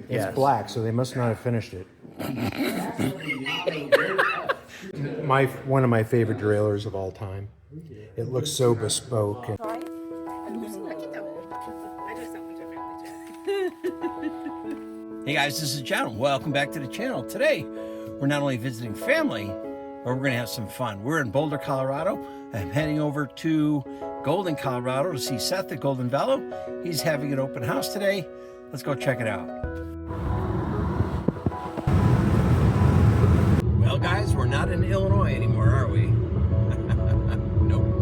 It's black, so they must not have finished it. One of my favorite derailleurs of all time. It looks so bespoke. Hey guys, this is John. Welcome back to the channel. Today, we're not only visiting family, but we're gonna have some fun. We're in Boulder, Colorado. I'm heading over to Golden, Colorado to see Seth at Golden Velo. He's having an open house today. Let's go check it out. Well guys, we're not in Illinois anymore, are we? Nope.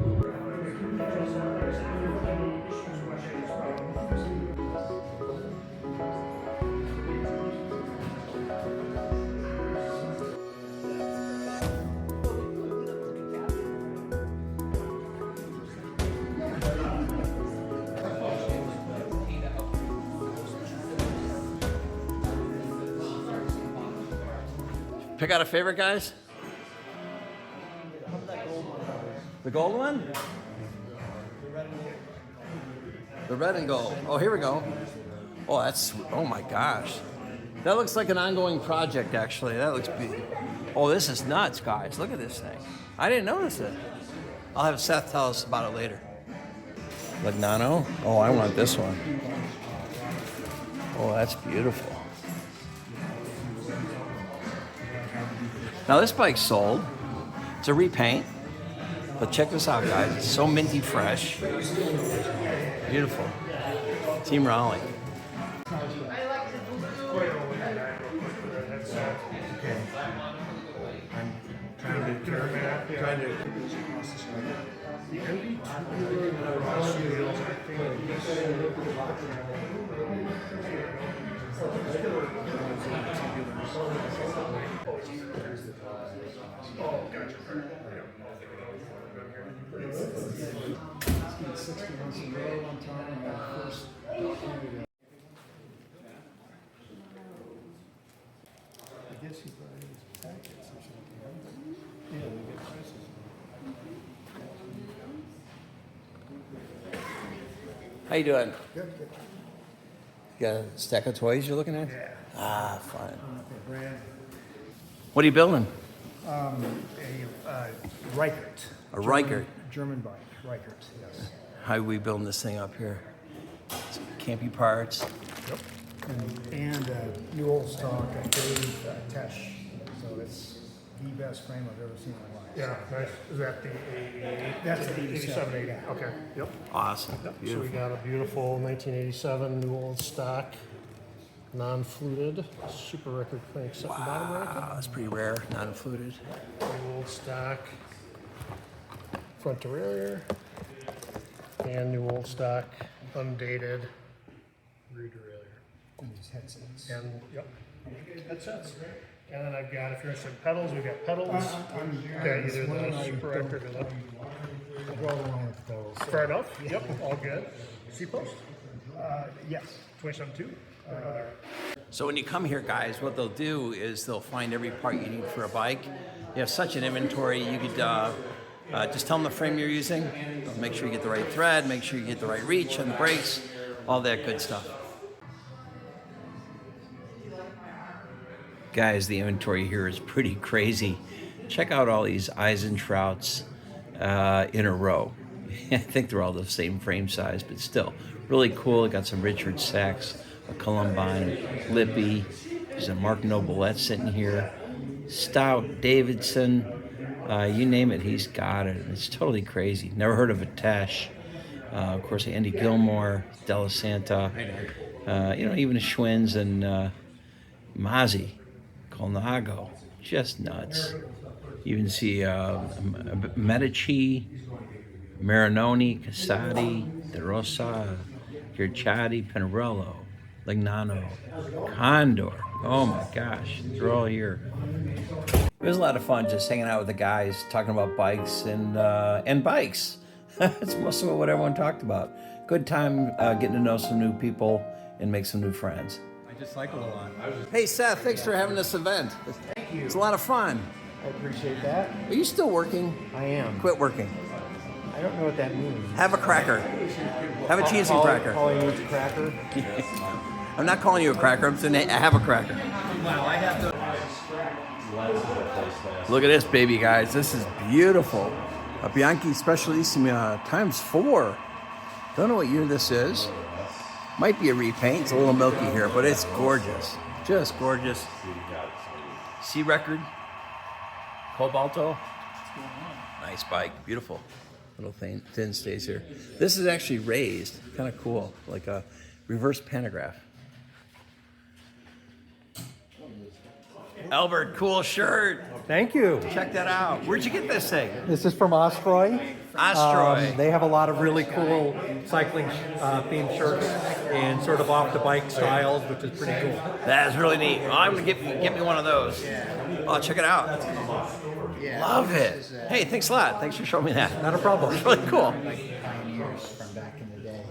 Pick out a favorite, guys. The gold one? The red and gold. Oh, here we go. Oh, oh my gosh. That looks like an ongoing project, actually. That looks big. Oh, this is nuts, guys. Look at this thing. I didn't notice it. I'll have Seth tell us about it later. Legnano? Oh, I want this one. Oh, that's beautiful. Now this bike's sold. It's a repaint. But check this out, guys. It's so minty fresh. Beautiful. Team Raleigh. How you doing? Good. You got a stack of toys you're looking at? Yeah. Ah, fine. Brand. What are you building? A Reichert. A Reichert. German bike. Reichert, yes. How are we building this thing up here? Some campy parts. Yep. And new old stock, a Dave Tesh. So it's the best frame I've ever seen in my life. Yeah, nice. Is that the 88? That's the 87, 80. yeah. Okay, yep. Awesome. So we Beautiful. got a beautiful 1987 new old stock, non-fluted, super record crank set and bottom racket. Wow, that's pretty rare, non-fluted. New old stock, front derailleur, and new old stock, undated rear derailleur. And these headsets. And, yep, headsets. And then I've got, if you're interested in pedals, we've got pedals. Okay, either the super record or the... I draw the line with those. Fair enough, yep, all good. C-post, Yes. 27.2. So when you come here, guys, what they'll do is they'll find every part you need for a bike. You have such an inventory, you could just tell them the frame you're using. They'll make sure you get the right thread, make sure you get the right reach on the brakes, all that good stuff. Guys, the inventory here is pretty crazy. Check out all these Eisentrauts in a row. I think they're all the same frame size, but still really cool. Got some Richard Sachs, a Columbine, Lippy. There's a Mark Noblette sitting here. Stout, Davidson, you name it, he's got it. It's totally crazy. Never heard of a Tesh. Of course, Andy Gilmore, Della Santa, even a Schwinn and Mazzi, Colnago, just nuts. You even see Medici, Marinoni, Casati, De Rosa, Ghiacciati, Pinarello, Legnano, Condor. Oh my gosh, they're all here. It was a lot of fun just hanging out with the guys, talking about bikes and bikes. That's most of what everyone talked about. Good time getting to know some new people and make some new friends. I just cycle a lot. Hey Seth, thanks for having this event. Thank you. It's a lot of fun. I appreciate that. Are you still working? I am. Quit working. I don't know what that means. Have a cracker. Have a cheesy cracker. All you need is a cracker. I'm not calling you a cracker. I'm saying I have a cracker. Wow, I have to. Look at this baby, guys. This is beautiful. A Bianchi Specialissima ×4. Don't know what year this is. Might be a repaint. It's a little milky here, but it's gorgeous. Just gorgeous. C record. Cobalto. Nice bike. Beautiful. Little thin stays here. This is actually raised. Kind of cool. Like a reverse pantograph. Albert, cool shirt. Thank you. Check that out. Where'd you get this thing? This is from Ostroy. Ostroy. They have a lot of really cool cycling themed shirts and sort of off the bike styles, which is pretty cool. That is really neat. Well, I'm gonna get me one of those. Oh, check it out. Love it. Hey, thanks a lot. Thanks for showing me that. Not a problem. It's really cool. Pioneers from back in the day.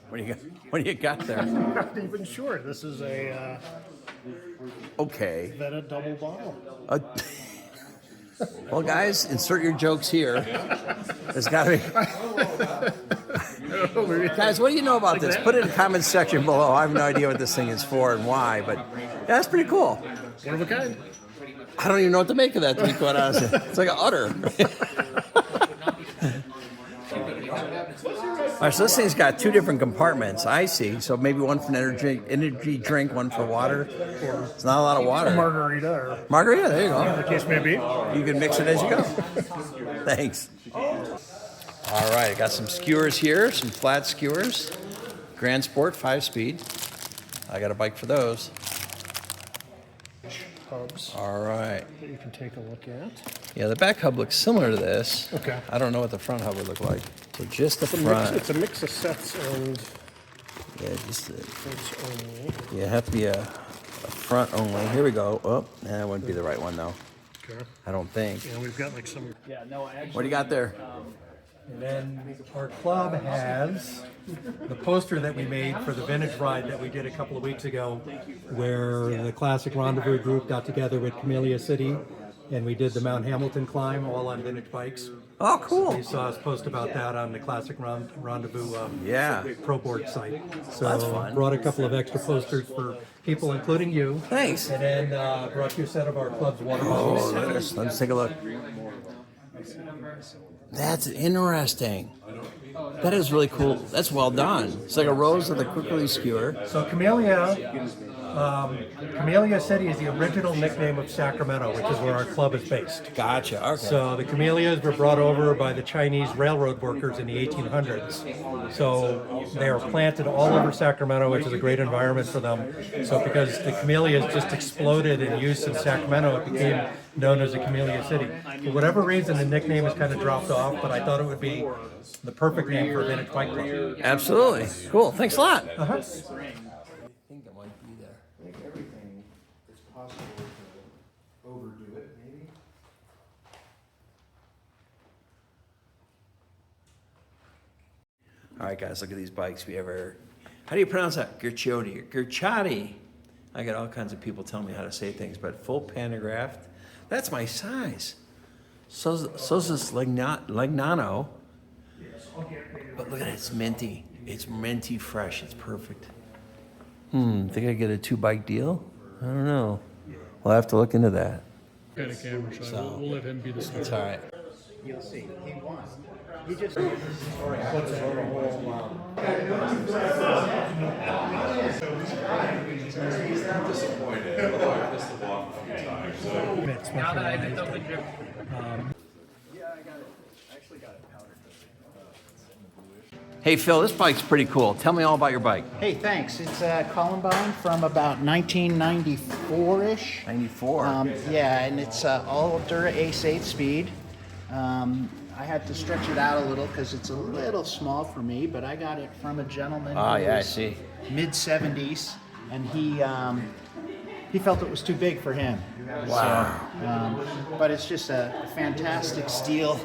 What do you got? What do you got there? I'm not even sure. This is a Okay. Velo double bottle. Well, guys, insert your jokes here. There's got to be. Guys, what do you know about this? Put it in the comments section below. I have no idea what this thing is for and why, but yeah, that's pretty cool. One of a kind. I don't even know what to make of that, to be quite honest. It's like an udder. All right, so this thing's got 2 different compartments, I see. So maybe one for an energy drink, one for water. It's not a lot of water. Margarita or Margarita, there you whatever go. the case may be. You can mix it as you go. Thanks. All right, I got some skewers here, some flat skewers. Grand Sport 5-speed. I got a bike for those. Hubs All right. that you can take a look at. Yeah, the back hub looks similar to this. Okay. I don't know what the front hub would look like. So just the front. It's a mix of sets and Yeah, just sets only. yeah, have to be a front only. Here we go. Oh, that wouldn't be the right one though. Okay. I don't think. Yeah, we've got like some. What do you got there? And then our club has the poster that we made for the vintage ride that we did a couple of weeks ago, where the Classic Rendezvous group got together with Camellia City, and we did the Mount Hamilton climb all on vintage bikes. Oh, cool. You saw us post about that on the Classic Rendezvous Yeah. Pro Board site. So That's fun. brought a couple of extra posters for people, including you. Thanks. And then brought you a set of our club's water Oh, bottles. look at this. Let's take a look. That's interesting. That is really cool. That's well done. It's like a rose with a quickly skewer. So Camellia City is the original nickname of Sacramento, which is where our club is based. Gotcha. Okay. So the camellias were brought over by the Chinese railroad workers in the 1800s. So they are planted all over Sacramento, which is a great environment for them. So because the camellias just exploded in use in Sacramento, it became known as the Camellia City. For whatever reason, the nickname has kind of dropped off, but I thought it would be the perfect name for a vintage bike club. Absolutely. Cool. Thanks a lot. Uh-huh. I think that might be there. I think everything is possible to overdo it, maybe. All right, guys, look at these bikes. We ever, how do you pronounce that? Gurchati. I got all kinds of people telling me how to say things, but full pantographed. That's my size. So's this Legnano. But look at it, it's minty. It's minty fresh. It's perfect. Think I get a 2-bike deal? I don't know. We'll have to look into that. Got a camera, so we'll let him be the star. It's all right. You'll see. He won. He just. Hey, Phil, this bike's pretty cool. Tell me all about your bike. Hey, thanks. It's Columbine from about 1994-ish. 94. Yeah, and it's all Dura Ace 8-speed. I had to stretch it out a little because it's a little small for me, but I got it from a gentleman Oh, who yeah, I was see. mid-70s, and he felt it was too big for him. Wow. But it's just a fantastic steel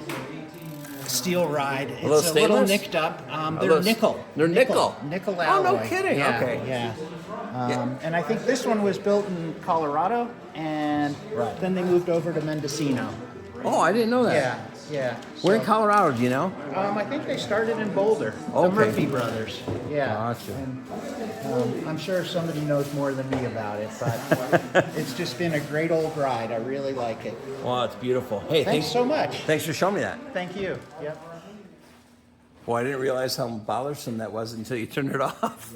ride. It's those a little stainless? nicked up. They're those- nickel. they're nickel? Nickel Oh, alloy. no kidding. Yeah, Okay. Yeah. And I think this one was built in Colorado, and then they moved over to Mendocino. Oh, I didn't know that. Yeah. Yeah. Where in so- Colorado, do you know? I think they started in Boulder. The Okay. Murphy brothers. Yeah. Gotcha. And, I'm sure somebody knows more than me about it, but it's just been a great old ride. I really like it. Wow, it's beautiful. Hey, Thanks so much. Thanks for showing me that. Thank you. Yep. Boy, I didn't realize how bothersome that was until you turned it off.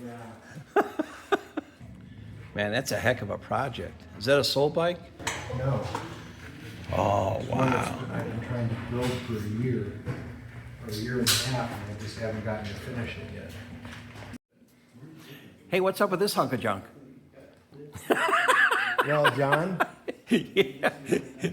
Man, that's a heck of a project. Is that a soul bike? No. Oh, wow. I've been trying to build for a year and a half, and I just haven't gotten to finish it yet. Hey, what's up with this hunk of junk? Well, John, Yeah.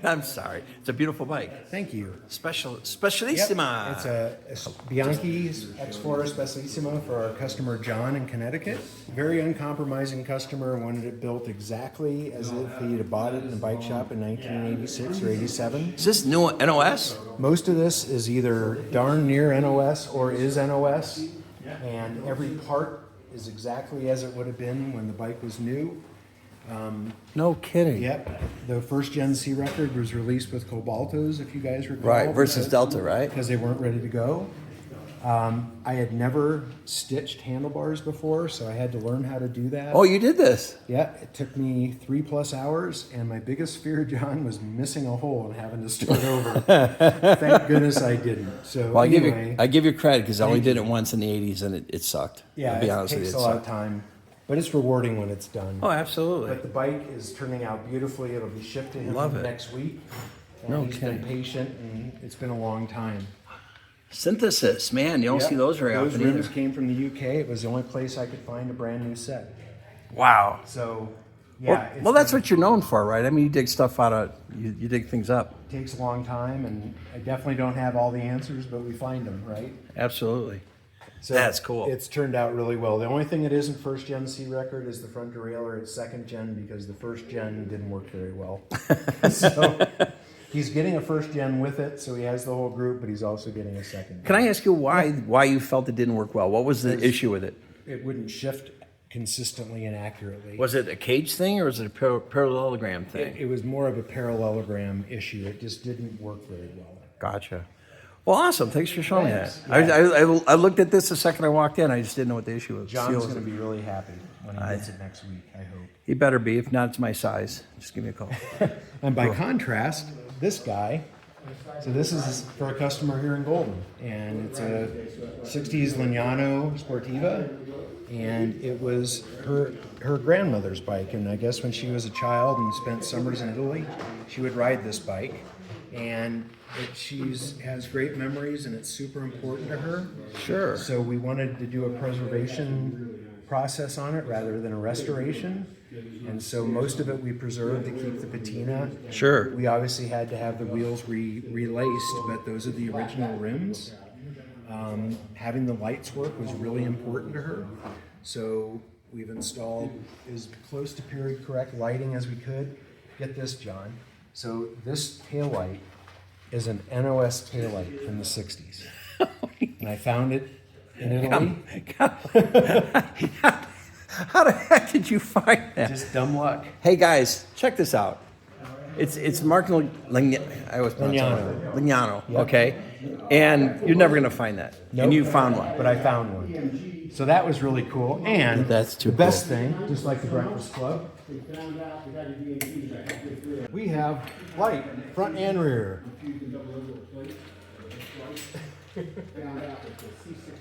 I'm sorry. It's a beautiful bike. thank you. Specialissima. It's a Bianchi's Explorer Specialissima for our customer John in Connecticut. Very uncompromising customer, wanted it built exactly as if he had bought it in a bike shop in 1986 or 87. Is this new NOS? Most of this is either darn near NOS or is NOS, and every part is exactly as it would have been when the bike was new. No kidding. Yep, the first Gen C record was released with Cobaltos, if you guys recall. Right, versus Delta, right? Because they weren't ready to go. I had never stitched handlebars before, so I had to learn how to do that. Oh, you did this? Yeah, it took me 3+ hours, and my biggest fear, John, was missing a hole and having to start over. Thank goodness I didn't. So Well, anyway, I give you credit because I only did it once in the 80s and it sucked. yeah, I'll be it honest with takes you. a lot of time, but it's rewarding when it's done. Oh, absolutely. But the bike is turning out beautifully. It'll be shipped to him Love it. next week. And No he's been kidding. patient, and it's been a long time. Synthesis, man, you don't see Yep. those very Those often rims either. came from the UK. It was the only place I could find a brand new set. Wow. So, Well, yeah. it's well, that's been- what you're known for, right? I mean, you dig stuff out of, you dig things up. takes a long time, and I definitely don't have all the answers, but we find them, right? Absolutely. So That's cool. It's turned out really well. The only thing that isn't first gen C record is the front derailleur. It's second gen because the first gen didn't work very well. So he's getting a first gen with it, so he has the whole group, but he's also getting a second. Can I ask you why you felt it didn't work well? What was the issue with it? It wouldn't shift consistently and accurately. Was it a cage thing or was it a parallelogram thing? It was more of a parallelogram issue. It just didn't work very well. Gotcha. Well, awesome. Thanks for showing Thanks. me that. I looked at this the second I walked in. I just didn't know what the issue was. John's Seals. going to be really happy when he gets it next week, I hope. He better be. If not, it's my size. Just give me a call. And by contrast, this guy, so this is for a customer here in Golden, and it's a 60s Lignano Sportiva, and it was her grandmother's bike, and I guess when she was a child and spent summers in Italy, she would ride this bike, and she's has great memories, and it's super important to her. Sure. So we wanted to do a preservation process on it rather than a restoration. And so most of it we preserved to keep the patina. Sure. We obviously had to have the wheels relaced, but those are the original rims. Having the lights work was really important to her. So we've installed as close to period correct lighting as we could. Get this, John. So this taillight is an NOS taillight from the 60s. And I found it in Italy. How the heck did you find that? Just dumb luck. Hey guys, check this out. It's Mark Lignano, Yep. okay? And you're never gonna find that. Nope. And you found one. But I found one. So that was really cool. And That's too the best thing, just like the Breakfast Club, we have light, front and rear.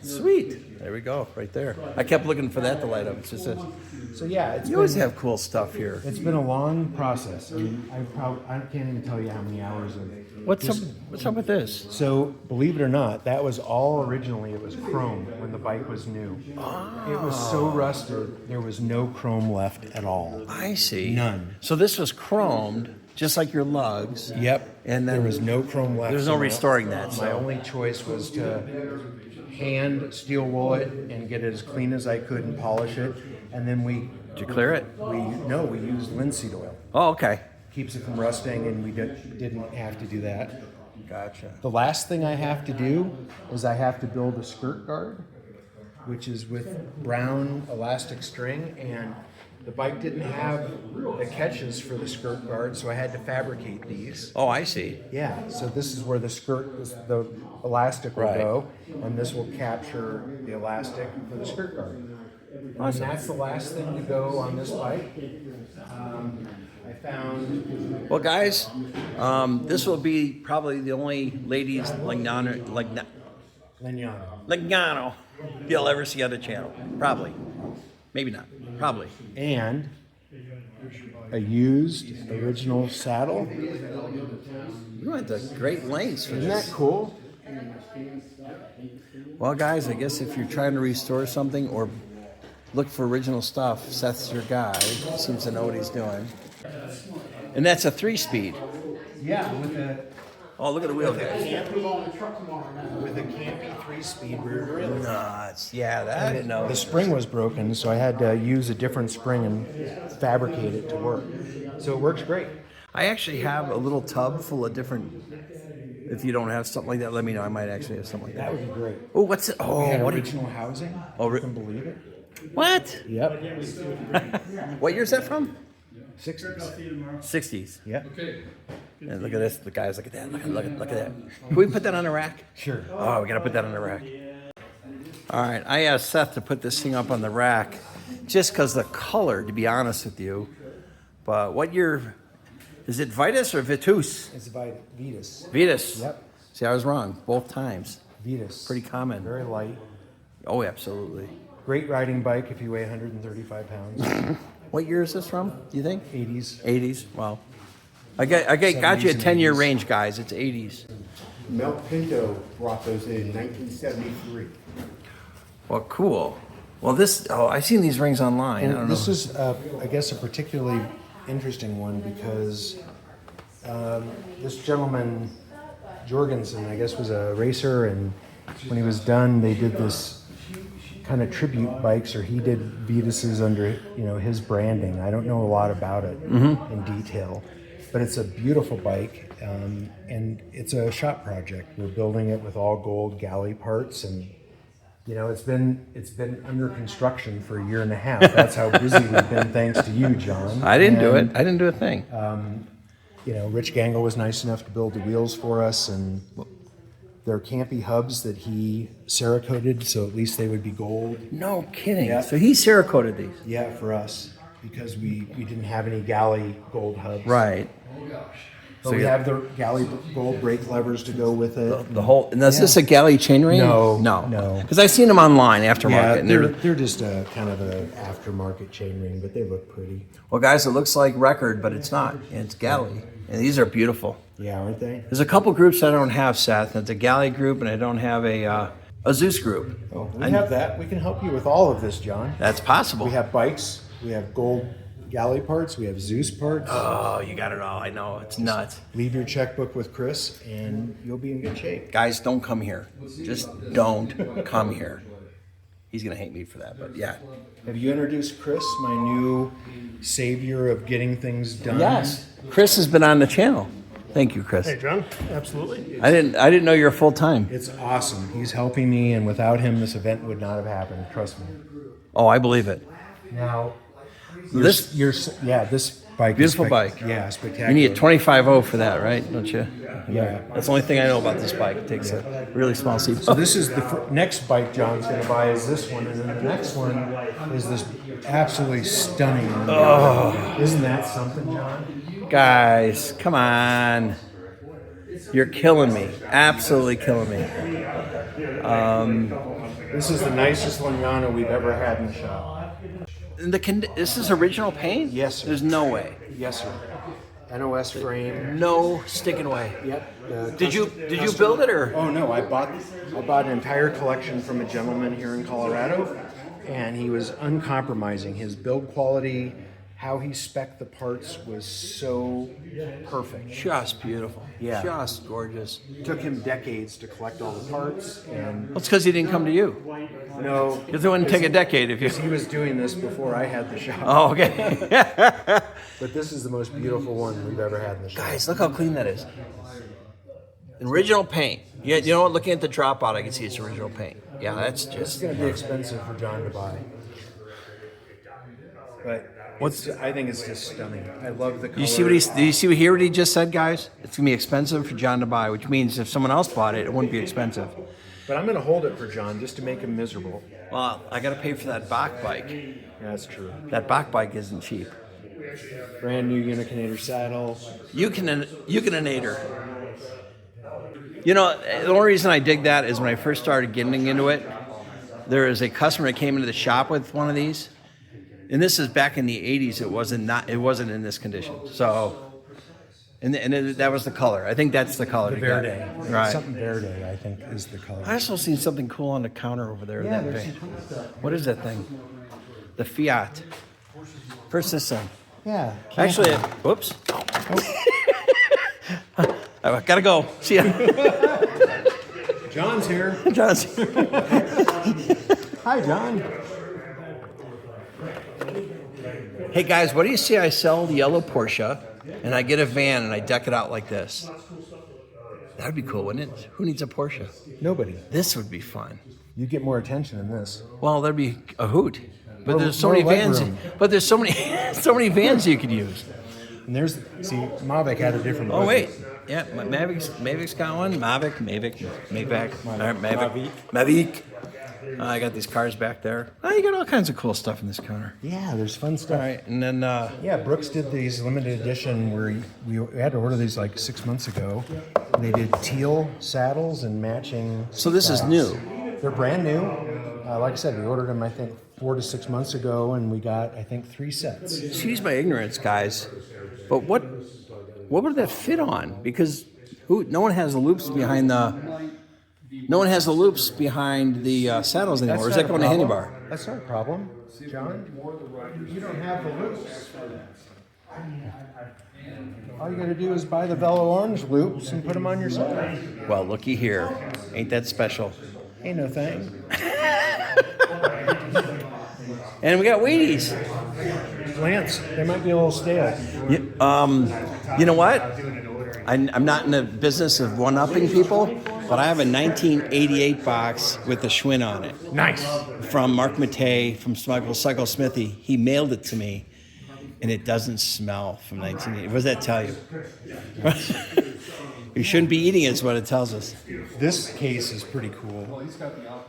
Sweet. There we go, right there. I kept looking for that to light up. It's just a, So yeah, you always have cool stuff here. it's been a long process. I mean, I can't even tell you how many hours of What's up with this? So, believe it or not, that was all originally, it was chrome when the bike was new. It was so rusted, there was no chrome left at all. I see. None. So this was chromed, just like your lugs. Yep. And then there was no chrome left. There's no So my- restoring that. My So. only choice was to hand steel wool it and get it as clean as I could and polish it. And then we Did you clear it? we used linseed oil. Oh, okay. Keeps it from rusting, and we didn't have to do that. Gotcha. The last thing I have to do is I have to build a skirt guard, which is with brown elastic string, and the bike didn't have the catches for the skirt guard, so I had to fabricate these. Oh, I see. Yeah, so this is where the elastic will Right. go, and this will capture the elastic for the skirt guard. Awesome. And that's the last thing to go on this bike. I found Well, guys, this will be probably the only ladies Legnano Lignano you'll ever see on the channel. Probably. Maybe not. Probably. and a used original saddle. You went to great lengths for Isn't this. that cool? Well, guys, I guess if you're trying to restore something or look for original stuff, Seth's your guy. He seems to know what he's doing. And that's a 3-speed. Yeah, with a Oh, look at the wheel guys. with a campy 3-speed rear wheel. Nuts. Yeah, that I didn't know. The spring was broken, so I had to use a different spring and fabricate it to work. So it works great. I actually have a little tub full of different. If you don't have something like that, let me know. I might actually have something like That that. would be great. Oh, what's it? We Oh, had what? original housing. Oh, You can believe it. What? Yep. What year is that from? 60s. 60s. Yep. And look at this. The guys, look at that. Look at that. Can we put that on a rack? Sure. Oh, we gotta put that on the rack. All right, I asked Seth to put this thing up on the rack, just because the color, to be honest with you. But what year? Is it Vitus or Vitus? It's by Vitus. Vitus. Yep. See, I was wrong both times. Vitus. Pretty common. Very light. Oh, absolutely. Great riding bike if you weigh 135 pounds. What year is this from? Do you think? 80s. 80s. Wow. I got you a 70s and 10-year 80s. range, guys. It's 80s. Mel Pinto brought those in 1973. Well, cool. Well, I've seen these rings online. I don't And this know. is, I guess, a particularly interesting one because this gentleman, Jorgensen, I guess, was a racer, and when he was done, they did this kind of tribute bikes, or he did Vitus's under, his branding. I don't know a lot about it in detail, but it's a beautiful bike, and it's a shop project. We're building it with all gold galley parts, and it's been under construction for a year and a half. That's how busy we've been, thanks to you, John. I didn't do it. And, I didn't do a thing. Rich Gangle was nice enough to build the wheels for us, and they're campy hubs that he Cerakoted, so at least they would be gold. No kidding. Yeah. So he Cerakoted these. Yeah, for us, because we didn't have any galley gold hubs. Right. But we have the galley gold brake levers to go with it. The whole. And is this a galley chainring? No, No. no. Because I've seen them online aftermarket. Yeah, and they're just a kind of an aftermarket chainring, but they look pretty. well, guys, it looks like record, but it's not. It's galley. And these are beautiful. Yeah, aren't they? There's a couple groups I don't have, Seth. It's a galley group, and I don't have a Zeus group. Oh, we have that. We can help you with all of this, John. That's possible. We have bikes. We have gold galley parts. We have Zeus parts. Oh, you got it all. I know. It's nuts. Leave your checkbook with Chris, and you'll be in good shape. Guys, don't come here. Just don't come here. He's going to hate me for that, but yeah. Have you introduced Chris, my new savior of getting things done? Yes. Chris has been on the channel. Thank you, Chris. Hey, John. Absolutely. I didn't know you're full time. It's awesome. He's helping me, and without him, this event would not have happened. Trust me. Oh, I believe it. Now, This this bike. beautiful is bike. Yeah, spectacular. You need a 25.0 for that, right? Don't you? Yeah. That's the only thing I know about this bike. It takes a really small seat. So this is the next bike John's going to buy is this one, and then the next one is this absolutely stunning one. Oh. Isn't that something, John? Guys, come on. You're killing me. Absolutely killing me. This is the nicest Lignano we've ever had in the shop. This is original paint? Yes, sir. There's no way. Yes, sir. NOS frame. No sticking way. Yep. Did you build it or? Oh no, I bought an entire collection from a gentleman here in Colorado, and he was uncompromising. His build quality, how he spec'd the parts was so perfect. Just beautiful. Yeah. Just gorgeous. It took him decades to collect all the parts, and Well, it's because he didn't come to you. no, Because it wouldn't take a decade if you. he was doing this before I had the shop. Oh, okay. But this is the most beautiful one we've ever had in the shop. Guys, look how clean that is. Original paint. Yeah, you know what? Looking at the dropout, I can see it's original paint. Yeah, that's It's just. going to be expensive for John to buy. But I think it's just stunning. I love the color. You see what do you see what he just said, guys? It's gonna be expensive for John to buy, which means if someone else bought it, it wouldn't be expensive. But I'm going to hold it for John just to make him miserable. Well, I gotta pay for that Bach bike. Yeah, that's true. That Bach bike isn't cheap. Brand new Unicanator saddle. Yukoninator. You know, the only reason I dig that is when I first started getting into it, there is a customer that came into the shop with one of these, and this is back in the '80s. It wasn't in this condition. So, that was the color. I think that's the color. Verde. Right. Something Verde, I think, is the color. I also seen something cool on the counter over there. Yeah, that there's big. some cool stuff. What is that thing? The Fiat. First this thing. Yeah. Actually, whoops. I gotta go. See ya. John's here. John's. Hi, John. Hey guys, what do you say I sell the yellow Porsche and I get a van and I deck it out like this? That'd be cool, wouldn't it? Who needs a Porsche? Nobody. This would be fun. You get more attention than this. Well, that'd be a hoot. But More- there's so more many vans. legroom. But there's so many, so many vans you could use. And Mavic had a different. Oh budget. wait, yeah, Mavic's got one. Mavic. I got these cars back there. Oh, you got all kinds of cool stuff in this counter. Yeah, there's fun All stuff. right, and then Yeah, Brooks did these limited edition where we had to order these like 6 months ago. And they did teal saddles and matching. So this is straps. new. They're brand new. Like I said, we ordered them I think 4 to 6 months ago, and we got I think 3 sets. excuse my ignorance, guys, but what would that fit on? Because no one has the loops behind the saddles anymore. Is that going to handlebar? That's not a problem, John. You don't have the loops. All you got to do is buy the Velo orange loops and put them on your saddle. Well, looky here, ain't that special? Ain't no thing. And we got Wheaties. Lance, they might be a little stale. You know what? I'm not in the business of one-upping people, but I have a 1988 box with the Schwinn on it. Nice. From Mark Matei from Cycle Smithy. He mailed it to me, and it doesn't smell from 1980. What does that tell you? You shouldn't be eating it, is what it tells us. This case is pretty cool.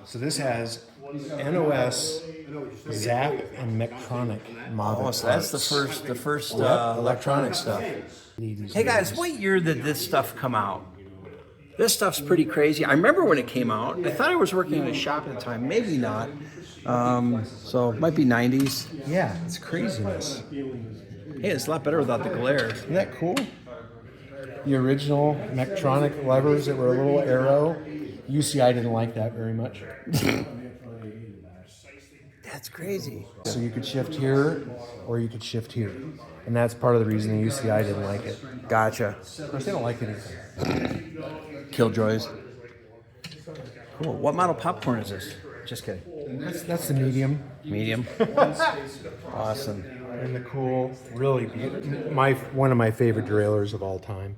So this has NOS, Zap, and Medtronic Mavic. Oh, so that's the first electronic stuff. Hey guys, what year did this stuff come out? This stuff's pretty crazy. I remember when it came out. I thought I was working in a shop at the time. Maybe not. So it might be 90s. Yeah, it's craziness. Hey, it's a lot better without the glare. Isn't that cool? The original Medtronic levers that were a little arrow. UCI didn't like that very much. That's crazy. So you could shift here or you could shift here. And that's part of the reason the UCI didn't like it. Gotcha. Of course, they don't like it either. Killjoys. Cool. What model popcorn is this? Just kidding. That's the medium. Medium. Awesome. And the cool, really beautiful. One of my favorite derailleurs of all time.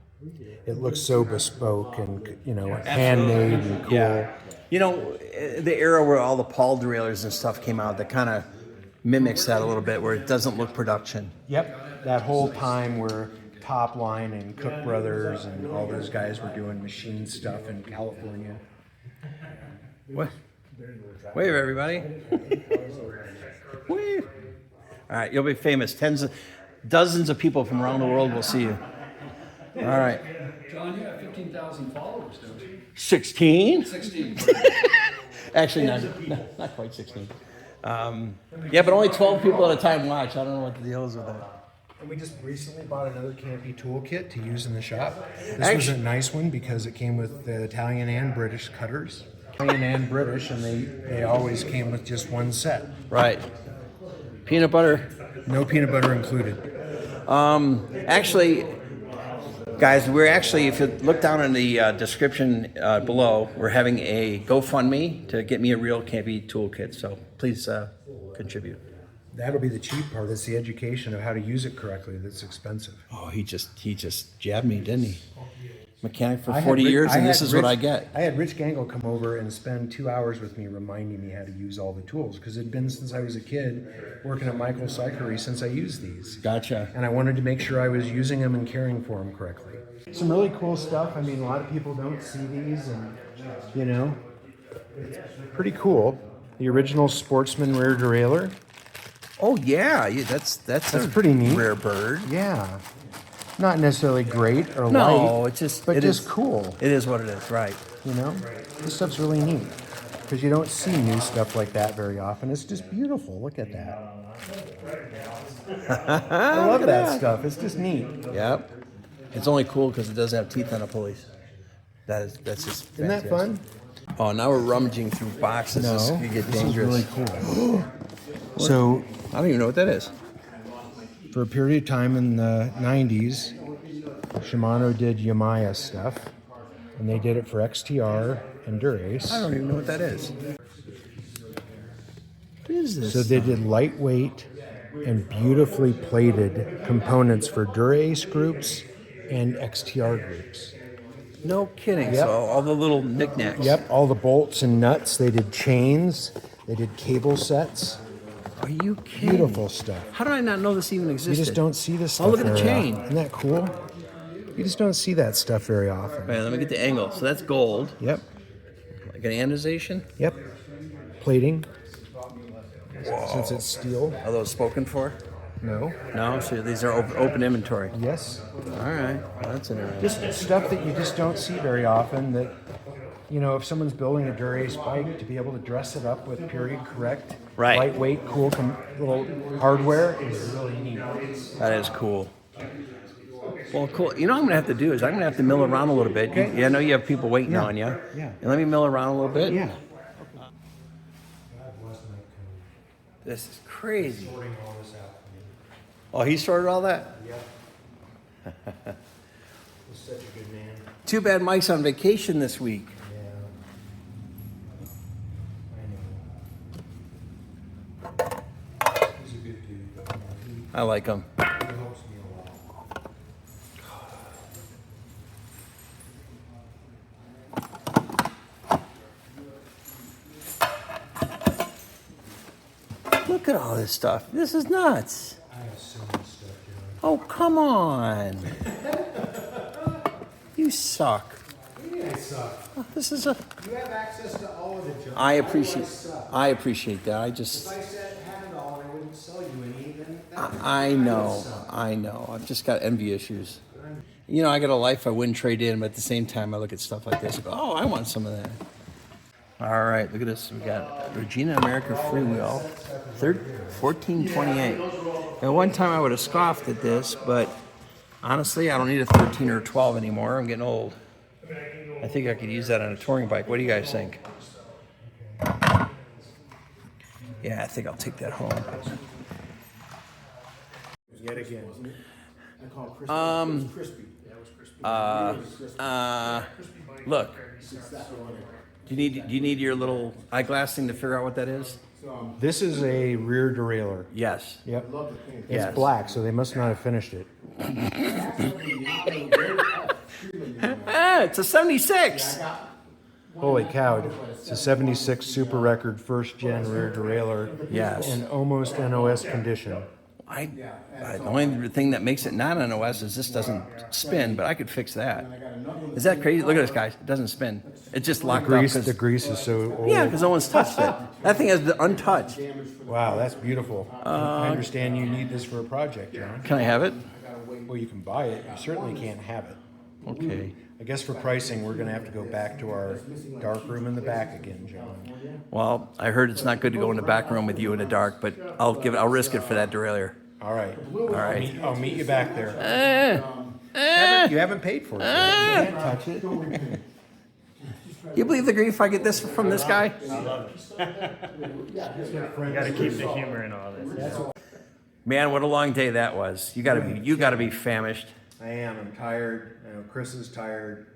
It looks so bespoke and handmade and cool. Yeah. You know, the era where all the Paul derailleurs and stuff came out that kind of mimics that a little bit, where it doesn't look production. Yep, that whole time where Top Line and Cook Brothers and all those guys were doing machine stuff in California. What? Wave, everybody. Wave. All right, you'll be famous. Dozens of people from around the world will see you. All right. John, you have 15,000 followers, don't you? 16? 16. Actually, not quite 16. Yeah, but only 12 people at a time watch. I don't know what the deal is with that. And we just recently bought another Campy toolkit to use in the shop. This was a nice one because it came with the Italian and British cutters. Italian and British, and they always came with just one set. Right. Peanut butter. No peanut butter included. Actually, guys, if you look down in the description below, we're having a GoFundMe to get me a real Campy toolkit. So please contribute. That'll be the cheap part. It's the education of how to use it correctly that's expensive. Oh, he just jabbed me, didn't he? Mechanic for I had 40 Rich- years, I and had this is what Rich- I get. I had Rich Gangle come over and spend 2 hours with me reminding me how to use all the tools because it'd been since I was a kid working at Michael's Cyclery since I used these. Gotcha. And I wanted to make sure I was using them and caring for them correctly. Some really cool stuff. I mean, a lot of people don't see these, and you know, it's pretty cool. The original Sportsman rear derailleur. Oh yeah, that's a pretty neat. rare bird. Yeah, not necessarily great or No, light, it's just but it just is- cool. It is what it is, right? You know, this stuff's really neat because you don't see new stuff like that very often. It's just beautiful. Look at that. I love that stuff. It's just neat. Yep. It's only cool because it does have teeth on the pulleys. That's just Isn't that fantastic. fun? Oh, now we're rummaging through boxes. This No, could get this is dangerous. really cool. So, I don't even know what that is. for a period of time in the 90s, Shimano did Yamaya stuff, and they did it for XTR and Dura-Ace. I don't even know what that is. What is this? So they did lightweight and beautifully plated components for Dura-Ace groups and XTR groups. No kidding. Yep. So all the little knickknacks. Yep, all the bolts and nuts. They did chains. They did cable sets. Are you kidding? Beautiful stuff. How did I not know this even You existed? just don't see this stuff. Oh, look at the very chain. often. Isn't that cool? You just don't see that stuff very often. Wait, let me get the angle. So that's gold, Yep, like an anodization. yep. Plating. Since it's steel. Are those spoken for? No. No. So these are open inventory. Yes. All right. Well, that's interesting. Just stuff that you just don't see very often that, you know, if someone's building a Dura-Ace bike, to be able to dress it up with period correct, Right. lightweight, cool little hardware is really neat. That is cool. Well, cool. You know what I'm gonna have to do is I'm gonna have to mill around a little bit. Okay. Yeah, I know you have people waiting Yeah. on you. Yeah. And let me mill around a little bit. Yeah. This is crazy. Oh, he sorted all that? Yeah. He's such a good man. Too bad Mike's on vacation this week. Yeah. I know. He's a good dude, though. I like him. He helps me a lot. Look at all this stuff. This is nuts. I have so much stuff, John. Oh, come on. You suck. I suck. Oh, this is a. You have access to all of it, John. I appreciate that. I just. If I said had it all, I wouldn't sell you any. Then I know. I've just got envy issues. You know, I got a life I wouldn't trade in, but at the same time, I look at stuff like this and go, oh, I want some of that. All right, look at this. We got Regina America Freewheel, 1428. At one time, I would have scoffed at this, but honestly, I don't need a 13 or a 12 anymore. I'm getting old. I think I could use that on a touring bike. What do you guys think? Yeah, I think I'll take that home. yet again. Look. Do you need your little eyeglass thing to figure out what that is? This is a rear derailleur. Yes. Yep. It's Yes. black, so they must not have finished it. It's a 76. Holy cow. It's a 76 Super Record first gen rear derailleur. Yes. In almost NOS condition. The only thing that makes it not on OS is this doesn't spin, but I could fix that. Is that crazy? Look at this, guys. It doesn't spin. It's just locked up. The grease is so old. Yeah, because no one's touched it. That thing is untouched. Wow, that's beautiful. I understand you need this for a project, John. Can I have it? Well, you can buy it. You certainly can't have it. Okay. I guess for pricing, we're going to have to go back to our dark room in the back again, John. Well, I heard it's not good to go in the back room with you in the dark, but I'll risk it for that derailleur. All right. All right. I'll meet you back there. You haven't paid for it yet. You can't touch it. You believe the grief I get this from this guy? You gotta keep the humor in all this. Man, what a long day that was. You gotta be famished. I am. I'm tired. I know Chris is tired.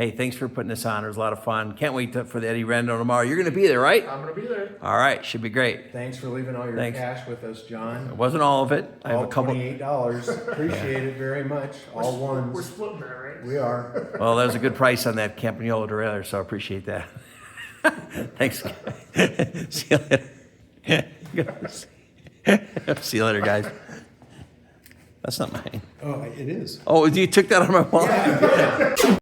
Hey, thanks for putting this on. It was a lot of fun. Can't wait for the Eddie Rando tomorrow. You're going to be there, right? I'm gonna be there. All right, should be great. Thanks for leaving all your Thanks. cash with us, John. It wasn't all of it. I have All a couple. $28. Appreciate it very much. All We're ones. splitting that, right? We are. Well, that was a good price on that Campagnolo trailer, so I appreciate that. Thanks. See you later. See you later, guys. That's not mine. Oh, it is. Oh, you took that on my wall?